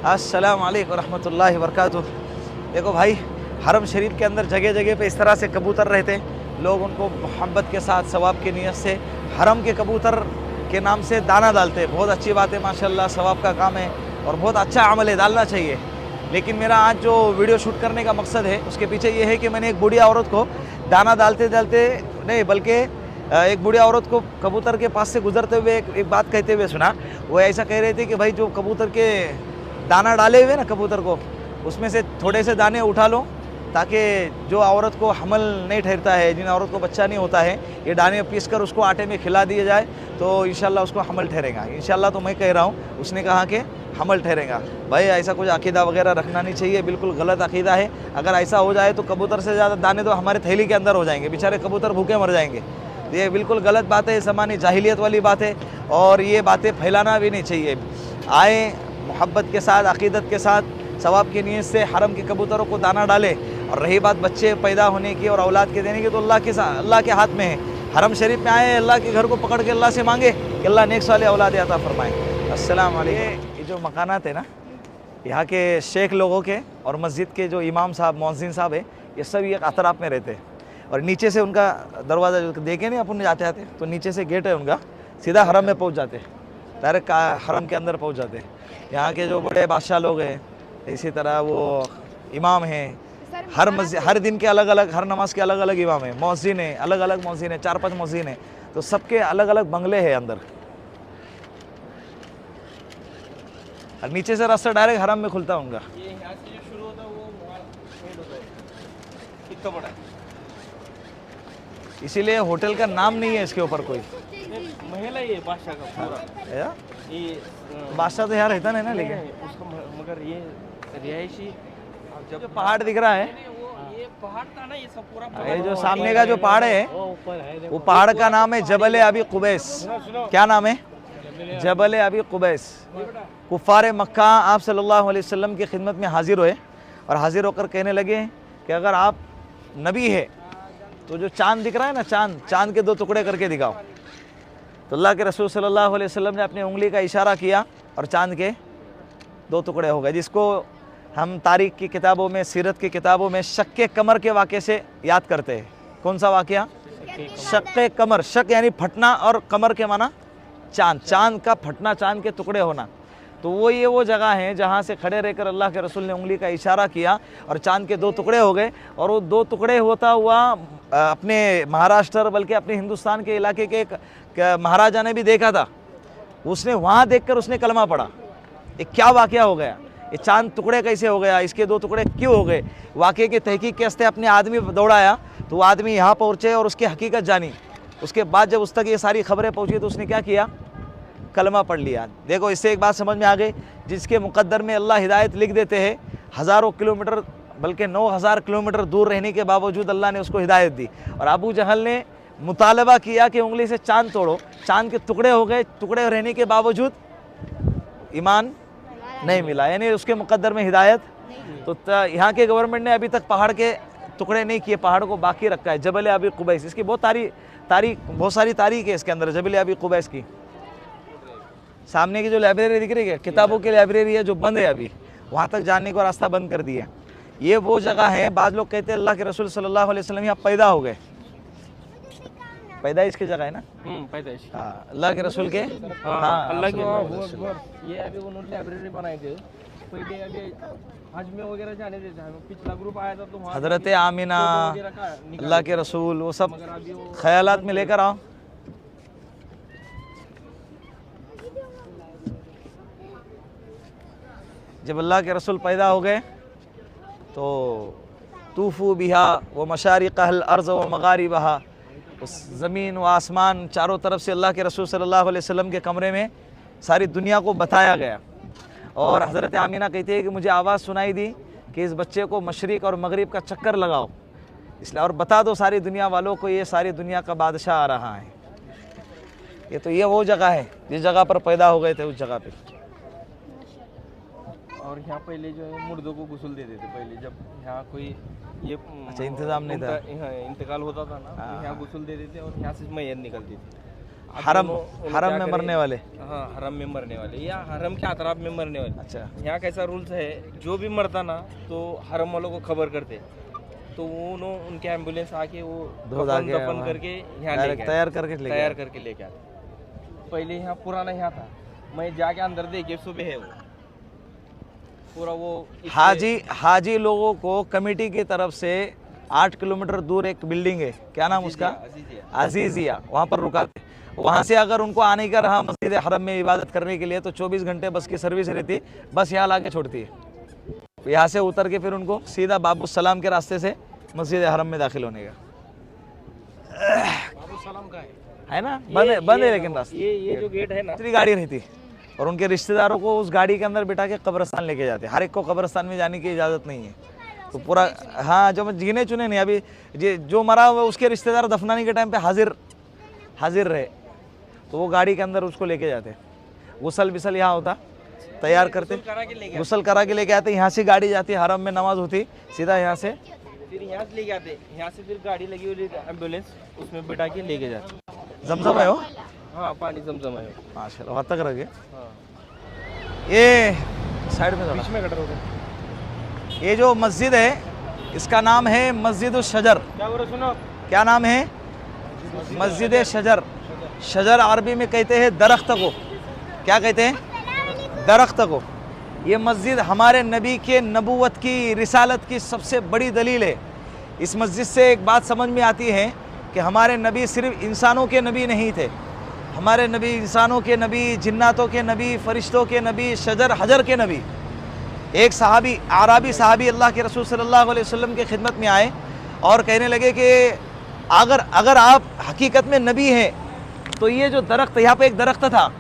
अस्सलाम वालेकुम रहमतुल्लाहि व बरकातुहू। देखो भाई, हरम शरीफ के अंदर जगह जगह पे इस तरह से कबूतर रहते हैं। लोग उनको मोहब्बत के साथ सवाब की नीयत से हरम के कबूतर के नाम से दाना डालते हैं। बहुत अच्छी बात है, माशाल्लाह, सवाब का काम है और बहुत अच्छा अमल है, डालना चाहिए। लेकिन मेरा आज जो वीडियो शूट करने का मकसद है उसके पीछे ये है कि मैंने एक बूढ़ी औरत को दाना डालते डालते नहीं बल्कि एक बूढ़ी औरत को कबूतर के पास से गुजरते हुए एक बात कहते हुए सुना। वो ऐसा कह रहे थे कि भाई जो कबूतर के दाना डाले हुए ना कबूतर को, उसमें से थोड़े से दाने उठा लो ताकि जो औरत को हमल नहीं ठहरता है, जिन औरत को बच्चा नहीं होता है, ये दाने पीस कर उसको आटे में खिला दिया जाए तो इंशाल्लाह उसको हमल ठहरेगा। इंशाल्लाह तो मैं कह रहा हूँ, उसने कहा कि हमल ठहरेगा। भाई ऐसा कुछ अकीदा वगैरह रखना नहीं चाहिए, बिल्कुल गलत अकीदा है। अगर ऐसा हो जाए तो कबूतर से ज़्यादा दाने तो हमारे थैली के अंदर हो जाएंगे, बेचारे कबूतर भूखे मर जाएंगे। ये बिल्कुल गलत बात है, ज़मानी जाहिलियत वाली बात है और ये बातें फैलाना भी नहीं चाहिए। आए मोहब्बत के साथ, अकीदत के साथ, सवाब की नीयत से हरम के कबूतरों को दाना डाले। और रही बात बच्चे पैदा होने की और औलाद के देने की, तो अल्लाह के हाथ में है। हरम शरीफ में आए, अल्लाह के घर को पकड़ के अल्लाह से मांगे कि अल्लाह नेक साले औलाद अता फरमाए। अस्सलाम वालेकुम। ये जो मकानात है ना, यहाँ के शेख लोगों के और मस्जिद के जो इमाम साहब, मौज़िन साहब है, ये सब ये अतराफ़ में रहते हैं। और नीचे से उनका दरवाज़ा जो देखे नहीं अपन जाते आते, तो नीचे से गेट है उनका, सीधा हरम में पहुँच जाते, डायरेक्ट हरम के अंदर पहुँच जाते। यहाँ के जो बड़े बादशाह लोग हैं, इसी तरह वो इमाम हैं, हर मस्जिद हर दिन के अलग अलग, हर नमाज के अलग अलग इमाम है, मौज़िन है, अलग अलग मौज़िन है, 4-5 मौज़िन है, तो सबके अलग अलग बंगले हैं अंदर। और नीचे से रास्ता डायरेक्ट हरम में खुलता है उनका। ये यहाँ से जो शुरू होता है वो एंड होता है, कितना बड़ा है। इसीलिए होटल का नाम नहीं है इसके ऊपर कोई। महल है ये बादशाह का पूरा। या? ये बादशाह तो यहाँ रहता नहीं ना, लेकिन उसका मगर ये रिहायशी जब पहाड़ दिख रहा है, ये पहाड़ था ना, ये सब पूरा ये जो सामने का जो पहाड़ है, वो पहाड़ का नाम है जबल अबी कुबैस। क्या नाम है? जबल अबी कुबैस। कुफ़ार मक्का आप सल्लल्लाहु अलैहि वसल्लम की खिदमत में हाजिर हुए और हाजिर होकर कहने लगे कि अगर आप नबी है तो जो चांद दिख रहा है ना, चांद के 2 टुकड़े करके दिखाओ। तो अल्लाह के रसूल सल्लल्लाहु अलैहि वसल्लम ने अपनी उंगली का इशारा किया और चांद के 2 टुकड़े हो गए, जिसको हम तारीख़ की किताबों में, सीरत की किताबों में शक्के कमर के वाक़े से याद करते हैं। कौन सा वाक़या? शक्के कमर। शक यानी फटना और कमर के माना चांद का फटना, चांद के टुकड़े होना। तो वो जगह है जहाँ से खड़े रहकर अल्लाह के रसूल ने उंगली का इशारा किया और चांद के 2 टुकड़े हो गए। और वो 2 टुकड़े होता हुआ अपने महाराष्ट्र, बल्कि अपने हिंदुस्तान के इलाके के एक महाराजा ने भी देखा था। उसने वहाँ देखकर उसने कलमा पढ़ा। ये क्या वाक़या हो गया, ये चांद टुकड़े कैसे हो गया, इसके 2 टुकड़े क्यों हो गए? वाक़े की तहकीक के वास्ते अपने आदमी दौड़ाया, तो वो आदमी यहाँ पहुँचे और उसकी हकीकत जानी। उसके बाद जब उस तक ये सारी खबरें पहुँची तो उसने क्या किया? कलमा पढ़ लिया। देखो, इससे एक बात समझ में आ गई, जिसके मुकद्दर में अल्लाह हिदायत लिख देते हैं, हज़ारों किलोमीटर बल्कि 9000 किलोमीटर दूर रहने के बावजूद अल्लाह ने उसको हिदायत दी। और अबू जहल ने मुतालबा किया कि उंगली से चांद तोड़ो, चांद के टुकड़े हो गए, टुकड़े रहने के बावजूद ईमान नहीं मिला, यानी उसके मुकद्दर में हिदायत। तो यहाँ के गवर्नमेंट ने अभी तक पहाड़ के टुकड़े नहीं किए, पहाड़ को बाकी रखा है। जबल अबी कुबैस, इसकी बहुत सारी तारीख है इसके अंदर, जबल अबी कुबैस की। सामने की जो लाइब्रेरी दिख रही है, किताबों की लाइब्रेरी है, जो बंद है अभी, वहाँ तक जाने को रास्ता बंद कर दिया। ये वो जगह है, बाद लोग कहते हैं अल्लाह के रसूल सल्लल्लाहु अलैहि वसल्लम यहाँ पैदा हो गए। पैदाइश की जगह है ना? पैदाइश। हाँ, अल्लाह के रसूल के। हाँ, अल्लाह के। ये अभी उन्होंने लाइब्रेरी बनाई थी पहले, अभी हज में वगैरह जाने देते हैं। पिछला ग्रुप आया था तो हजरत आमिना, अल्लाह के रसूल, वो सब ख्यालात में लेकर आओ। जब अल्लाह के रसूल पैदा हो गए तो तूफ़ू बिहा व मशारिक़हल अर्ज़ व मगारिबहा, उस ज़मीन व आसमान चारों तरफ से अल्लाह के रसूल सल्लल्लाहु अलैहि वसल्लम के कमरे में सारी दुनिया को बताया गया। और हज़रत आमिना कहती है कि मुझे आवाज़ सुनाई दी कि इस बच्चे को मशरिक़ और मगरिब का चक्कर लगाओ, इसलिए और बता दो सारी दुनिया वालों को ये सारी दुनिया का बादशाह आ रहा है। ये वो जगह है जिस जगह पर पैदा हो गए थे, उस जगह पे। और यहाँ पहले जो है मुर्दों को गुस्ल देते थे पहले, जब यहाँ कोई ये अच्छा इंतज़ाम नहीं था, इंतकाल होता था ना, तो यहाँ गुस्ल दे देते और यहाँ से मैयत निकलती थी। हरम उन्होंने हरम क्या में करे? मरने वाले। हाँ, हरम में मरने वाले या हरम के अतराफ में मरने वाले। अच्छा, यहाँ कैसा रूल्स है, जो भी मरता ना तो हरम वालों को खबर करते, तो उन्होंने उनके एम्बुलेंस आके वो धो धा कफन के दफन वहाँ करके यहाँ डायरेक्ट लेके तैयार करके ले तैयार गए। करके लेके आते। पहले यहाँ पुराना यहाँ था, मैं जाके अंदर देखे सुबह है वो पूरा वो हाजी लोगों को कमेटी की तरफ से 8 किलोमीटर दूर एक बिल्डिंग है, क्या नाम उसका, अजीजिया, वहाँ पर रुकाते। वहाँ से अगर उनको आने का रहा मस्जिद हरम में इबादत करने के लिए तो 24 घंटे बस की सर्विस रहती, बस यहाँ ला के छोड़ती है। यहाँ से उतर के फिर उनको सीधा बाबू सलाम के रास्ते से मस्जिद हरम में दाखिल होने का बाबू सलाम का है ना। बंद है लेकिन रास्ता, ये जो गेट है ना, दूसरी गाड़ी रहती और उनके रिश्तेदारों को उस गाड़ी के अंदर बिठा के कब्रिस्तान लेके जाते। हर एक को कब्रिस्तान में जाने की इजाज़त नहीं है, तो पूरा हाँ जो गिने चुने नहीं, अभी जो मरा हुआ उसके रिश्तेदार दफनाने के टाइम पे हाजिर रहे, तो वो गाड़ी के अंदर उसको लेके जाते। गुसल बिसल यहाँ होता, तैयार करते, गुसल करा के लेके आते। यहाँ से गाड़ी जाती, हरम में नमाज होती, सीधा यहाँ से फिर यहाँ से लेके आते, यहाँ से फिर गाड़ी लगी हुई एम्बुलेंस, उसमें बिठा के लेके जाते। जमजम है वो, हाँ पानी जमजम है। माशाल्लाह, वहाँ तक रखे। हाँ, ये साइड में बीच में कटर होगा। ये जो मस्जिद है इसका नाम है मस्जिद शजर। क्या बोल रहे सुनो, क्या नाम है? मस्जिद शजर। शजर अरबी में कहते हैं दरख्त को। क्या कहते हैं? दरख्त को। ये मस्जिद हमारे नबी के नबूवत की, रिसालत की सबसे बड़ी दलील है। इस मस्जिद से एक बात समझ में आती है कि हमारे नबी सिर्फ इंसानों के नबी नहीं थे, हमारे नबी इंसानों के नबी, जिन्नातों के नबी, फरिश्तों के नबी, शजर हजर के नबी। एक सहाबी, आराबी सहाबी अल्लाह के रसूल सल्लल्लाहु अलैहि वसल्लम की खिदमत में आए और कहने लगे कि अगर आप हकीकत में नबी हैं तो ये जो दरख्त, यहाँ पे एक दरख्त था,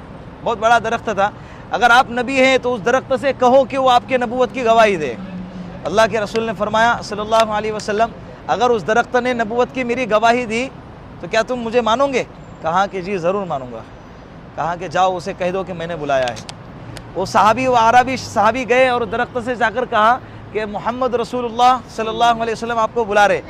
बहुत बड़ा दरख्त था, अगर आप नबी हैं तो उस दरख्त से कहो कि वो आपके नबूवत की गवाही दे। अल्लाह के रसूल ने फरमाया सल्लल्लाहु अलैहि वसल्लम, अगर उस दरख्त ने नबूवत की मेरी गवाही दी तो क्या तुम मुझे मानोगे? कहा कि जी ज़रूर मानूंगा। कहा कि जाओ उसे कह दो कि मैंने बुलाया है। वो सहाबी, वो आरबी सहाबी गए और दरख्त से जाकर कहा कि मोहम्मद रसूलुल्लाह सल्लल्लाहु अलैहि वसल्लम आपको बुला रहे।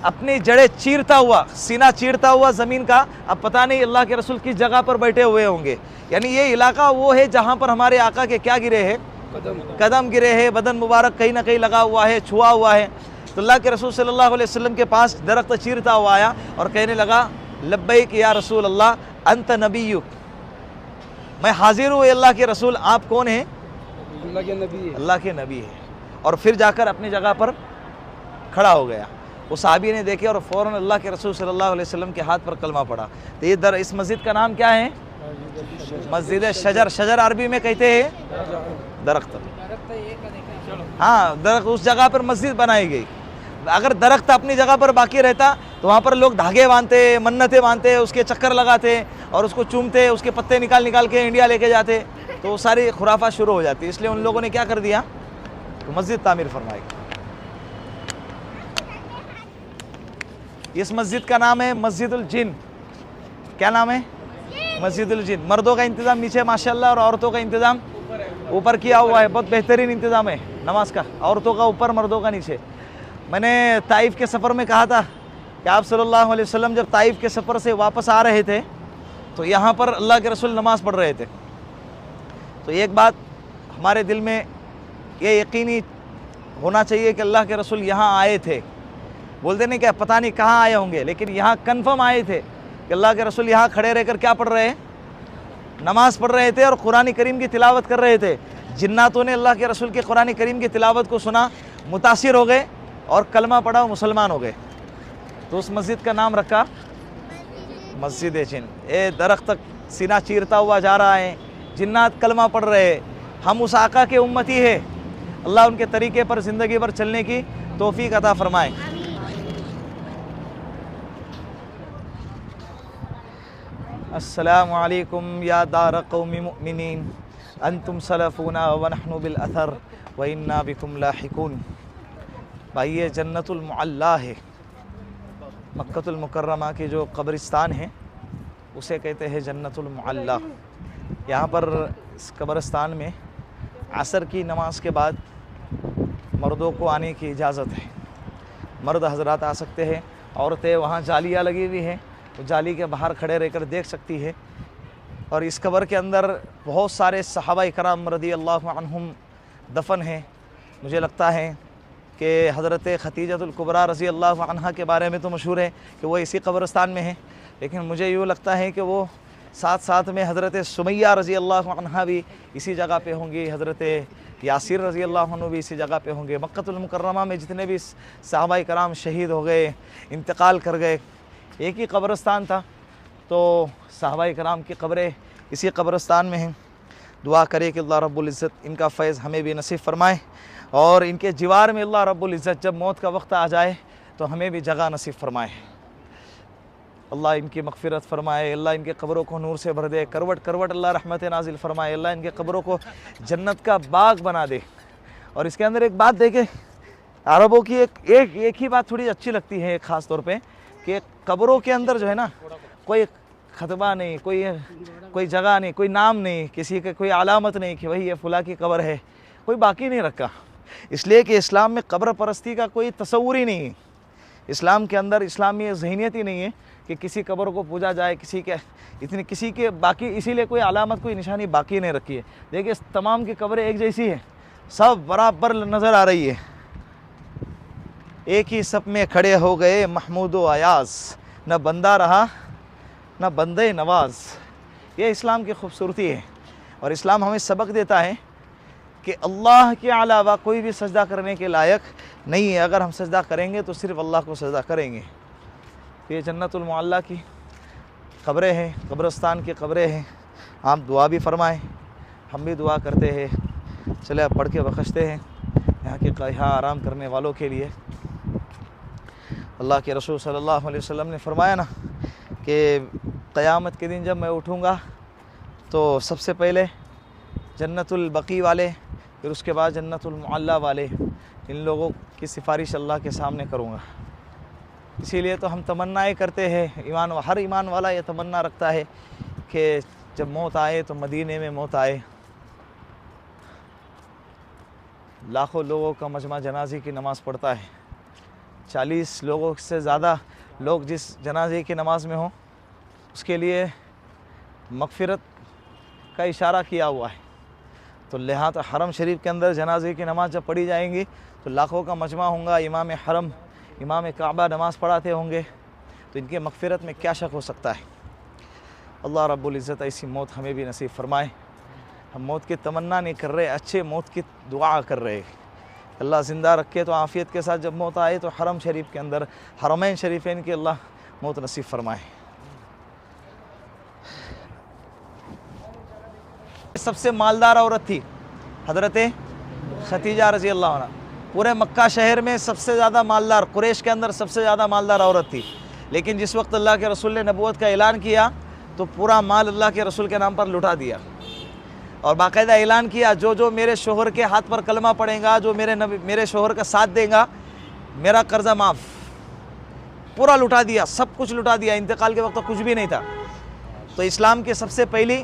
अपनी जड़ें चीरता हुआ, सीना चीरता हुआ ज़मीन का, अब पता नहीं अल्लाह के रसूल किस जगह पर बैठे हुए होंगे। यानी ये इलाका वो है जहाँ पर हमारे आका के क्या गिरे हैं? कदम गिरे हैं, बदन मुबारक कहीं ना कहीं लगा हुआ है, छुआ हुआ है। तो अल्लाह के रसूल सल्लल्लाहु अलैहि वसल्लम के पास दरख्त चीरता हुआ आया और कहने लगा, लब्बैक या रसूल अल्लाह, अंत नबीयुक, मैं हाजिर हूँ अल्लाह के रसूल, आप कौन हैं? अल्लाह के नबी है। अल्लाह के नबी है। और फिर जाकर अपनी जगह पर खड़ा हो गया। उस साहबी ने देखे और फ़ौरन अल्लाह के रसूल सल्लल्लाहु अलैहि वसल्लम के हाथ पर कलमा पड़ा। तो ये इस मस्जिद का नाम क्या है? मस्जिद शजर। शजर अरबी में कहते हैं दरख्त। हाँ, दरख्त, उस जगह पर मस्जिद बनाई गई। अगर दरख्त अपनी जगह पर बाकी रहता तो वहाँ पर लोग धागे बांधते, मन्नतें बांधते, उसके चक्कर लगाते और उसको चूमते, उसके पत्ते निकाल निकाल के इंडिया लेके जाते, तो सारी खुराफा शुरू हो जाती। इसलिए उन लोगों ने क्या कर दिया, तो मस्जिद तामीर फरमाई। इस मस्जिद का नाम है मस्जिदुल जिन। क्या नाम है? मस्जिदुल जिन। मर्दों का इंतज़ाम नीचे माशाल्लाह और औरतों का इंतज़ाम ऊपर किया हुआ है। बहुत बेहतरीन इंतज़ाम है नमाज का, औरतों का ऊपर, मर्दों का नीचे। मैंने ताइफ के सफ़र में कहा था कि आप सल्लल्लाहु अलैहि वसल्लम जब ताइफ के सफ़र से वापस आ रहे थे तो यहाँ पर अल्लाह के रसूल नमाज़ पढ़ रहे थे। तो एक बात हमारे दिल में ये यकीनी होना चाहिए कि अल्लाह के रसूल यहाँ आए थे। बोलते नहीं क्या, पता नहीं कहाँ आए होंगे, लेकिन यहाँ कन्फर्म आए थे कि अल्लाह के रसूल यहाँ खड़े रहकर क्या पढ़ रहे हैं? नमाज़ पढ़ रहे थे और कुरान करीम की तिलावत कर रहे थे। जिन्नातों ने अल्लाह के रसूल के कुरान करीम की तिलावत को सुना, मुतासिर हो गए और कलमा पढ़ा, मुसलमान हो गए। तो उस मस्जिद का नाम रखा मस्जिद जिन। ए दरख्त तक सीना चीरता हुआ जा रहा है, जिन्नात कलमा पढ़ रहे, हम उस आका के उम्मती है। अल्लाह उनके तरीके पर ज़िंदगी भर चलने की तौफीक अता फरमाए। अस्सलामु अलैकुम या दार कौमी मुमिनीन, अंतुम सलफूना व नहनु बिल अथर व इन्ना बिकुम लाहिकून। भाई ये जन्नतुल मुअल्ला है, मक्कतुल मुकर्रमा की जो कब्रिस्तान है उसे कहते हैं जन्नतुल मुअल्ला। यहाँ पर इस कब्रिस्तान में असर की नमाज के बाद मर्दों को आने की इजाज़त है। मर्द हजरात आ सकते हैं, औरतें, वहाँ जालियाँ लगी हुई हैं, वो जाली के बाहर खड़े रहकर देख सकती है। और इस कब्र के अंदर बहुत सारे सहाबा इकराम रज़ियल्लाहु अन्हुम दफन हैं। मुझे लगता है कि हज़रत खतीजतुल कुबरा रज़ियल्लाहु अन्हा के बारे में तो मशहूर है कि वो इसी कब्रस्तान में है, लेकिन मुझे यूँ लगता है कि वो साथ साथ में हज़रत सुमैया रज़ियल्लाहु अन्हा भी इसी जगह पे होंगी, हज़रत यासिर रज़ियल्लाहु अन्हु भी इसी जगह पे होंगे। मक्कतुल मुकर्रमा में जितने भी सहाबा इकराम शहीद हो गए, इंतकाल कर गए, एक ही कब्रस्तान था, तो सहाबा इकराम की कब्रें इसी कब्रस्तान में हैं। दुआ करे कि अल्लाह रब्बुल इज़्ज़त इनका फ़ैज़ हमें भी नसीब फ़रमाए और इनके जिवार में अल्लाह रब्बुल इज़्ज़त जब मौत का वक्त आ जाए तो हमें भी जगह नसीब फ़रमाए। अल्लाह इनकी मग़फ़िरत फ़रमाए, अल्लाह इनके कब्रों को नूर से भर दे, करवट करवट अल्लाह रहमत नाजिल फ़रमाए, अल्लाह इनके कब्रों को जन्नत का बाग बना दे। और इसके अंदर एक बात देखें, अरबों की एक ही बात थोड़ी अच्छी लगती है ख़ास तौर पे कि कब्रों के अंदर जो है ना कोई खतबा नहीं, कोई जगह नहीं, कोई नाम नहीं, किसी के कोई अलामत नहीं कि भाई ये फ़ुला की कब्र है, कोई बाकी नहीं रखा। इसलिए कि इस्लाम में कब्र परस्ती का कोई तसव्वुर ही नहीं है। इस्लाम के अंदर इस्लामी ज़हनियत ही नहीं है कि किसी कब्र को पूजा जाए, किसी के बाकी, इसीलिए कोई अलामत कोई निशानी बाकी नहीं रखी है। देखिए तमाम की कब्रें एक जैसी है, सब बराबर नज़र आ रही है। एक ही सब में खड़े हो गए महमूद व अयाज़, न बंदा रहा न बंदे नवाज। ये इस्लाम की खूबसूरती है। और इस्लाम हमें सबक देता है कि अल्लाह के अलावा कोई भी सजदा करने के लायक नहीं है। अगर हम सजदा करेंगे तो सिर्फ़ अल्लाह को सजदा करेंगे। ये जन्नतुल मुअल्ला की कब्रें हैं, कब्रस्तान की कब्रें हैं। आप दुआ भी फ़रमाएँ, हम भी दुआ करते हैं। चले अब पढ़ के बख्शते हैं यहाँ आराम करने वालों के लिए। अल्लाह के रसूल सल्लल्लाहु अलैहि वसल्लम ने फरमाया ना कि क़यामत के दिन जब मैं उठूँगा तो सबसे पहले जन्नतुल बकी वाले, फिर उसके बाद जन्नतुल मुअल्ला वाले, इन लोगों की सिफारिश अल्लाह के सामने करूँगा। इसीलिए तो हम तमन्नाएँ करते हैं, हर ईमान वाला ये तमन्ना रखता है कि जब मौत आए तो मदीने में मौत आए। लाखों लोगों का मजमा जनाजे की नमाज़ पढ़ता है, 40 लोगों से ज़्यादा लोग जिस जनाजे की नमाज़ में हों उसके लिए मग़फ़िरत का इशारा किया हुआ है। तो लिहाजा हरम शरीफ के अंदर जनाजे की नमाज़ जब पढ़ी जाएंगी तो लाखों का मजमा होगा, इमाम हरम इमाम काबा नमाज़ पढ़ाते होंगे, तो इनके मग़फ़िरत में क्या शक हो सकता है। अल्लाह रब्बुल इज़्ज़त ऐसी मौत हमें भी नसीब फ़रमाए। हम मौत की तमन्ना नहीं कर रहे, अच्छे मौत की दुआ कर रहे। अल्लाह ज़िंदा रखे तो आफ़ियत के साथ जब मौत आए तो हरम शरीफ के अंदर, हरमैन शरीफ़ैन की अल्लाह मौत नसीब फ़रमाए। सबसे मालदार औरत थी हज़रत खतीजा रज़ी अल्लाह अन्हा। पूरे मक्का शहर में सबसे ज़्यादा मालदार, कुरैश के अंदर सबसे ज़्यादा मालदार औरत थी। लेकिन जिस वक्त अल्लाह के रसूल ने नबूवत का ऐलान किया तो पूरा माल अल्लाह के रसूल के नाम पर लुटा दिया और बाकायदा ऐलान किया, जो मेरे शोहर के हाथ पर कलमा पड़ेगा, जो मेरे शोहर का साथ देगा, मेरा कर्जा माफ़। पूरा लुटा दिया, सब कुछ लुटा दिया। इंतकाल के वक्त तो कुछ भी नहीं था। तो इस्लाम के सबसे पहली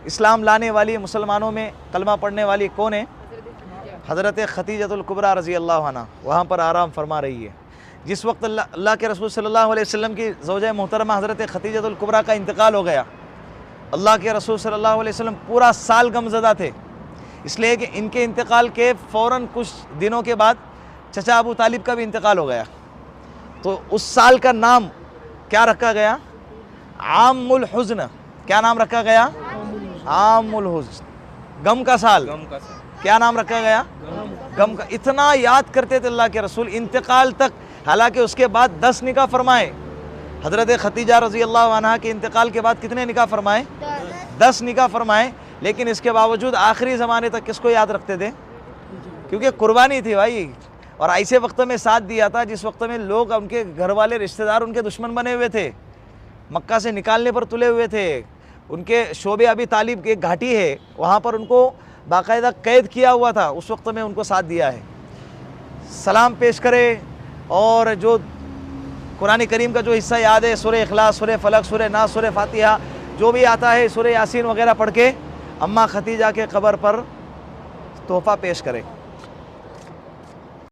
इस्लाम लाने वाली, मुसलमानों में कलमा पढ़ने वाली कौन है? हज़रत खतीजतुल कुबरा रज़ी अल्लाह अन्हा वहाँ पर आराम फरमा रही है। जिस वक्त अल्लाह के रसूल सल्लल्लाहु अलैहि वसल्लम की ज़ौजा मोहतरमा हज़रत खतीजतुल कुबरा का इंतकाल हो गया, अल्लाह के रसूल सल्लल्लाहु अलैहि वसल्लम पूरा साल गमज़दा थे। इसलिए कि इनके इंतकाल के फ़ौरन कुछ दिनों के बाद चचा अबू तालिब का भी इंतकाल हो गया। तो उस साल का नाम क्या रखा गया? आमुल हुज़्न। क्या नाम रखा गया? आमुल हुज़्न, गम का साल। क्या नाम रखा गया? गम का। इतना याद करते थे अल्लाह के रसूल इंतकाल तक। हालांकि उसके बाद 10 निकाह फरमाए। हज़रत खतीजा रज़ी अल्लाह अन्हा के इंतकाल के बाद कितने निकाह फरमाए? 10 निकाह फरमाए। लेकिन इसके बावजूद आखिरी ज़माने तक किसको याद रखते थे? क्योंकि कुर्बानी थी भाई। और ऐसे वक्त में साथ दिया था जिस वक्त में लोग, उनके घर वाले रिश्तेदार उनके दुश्मन बने हुए थे, मक्का से निकालने पर तुले हुए थे। उनके शोबे अबी तालिब की एक घाटी है, वहाँ पर उनको बाकायदा कैद किया हुआ था। उस वक्त में उनको साथ दिया है। सलाम पेश करे। और जो कुरान करीम का जो हिस्सा याद है, सूरह इखलास, सूरह फलक, सूरह नास, सूरह फातिहा, जो भी आता है, सूरह यासीन वगैरह पढ़ के अम्मा खतीजा के कब्र पर तोहफ़ा पेश करे।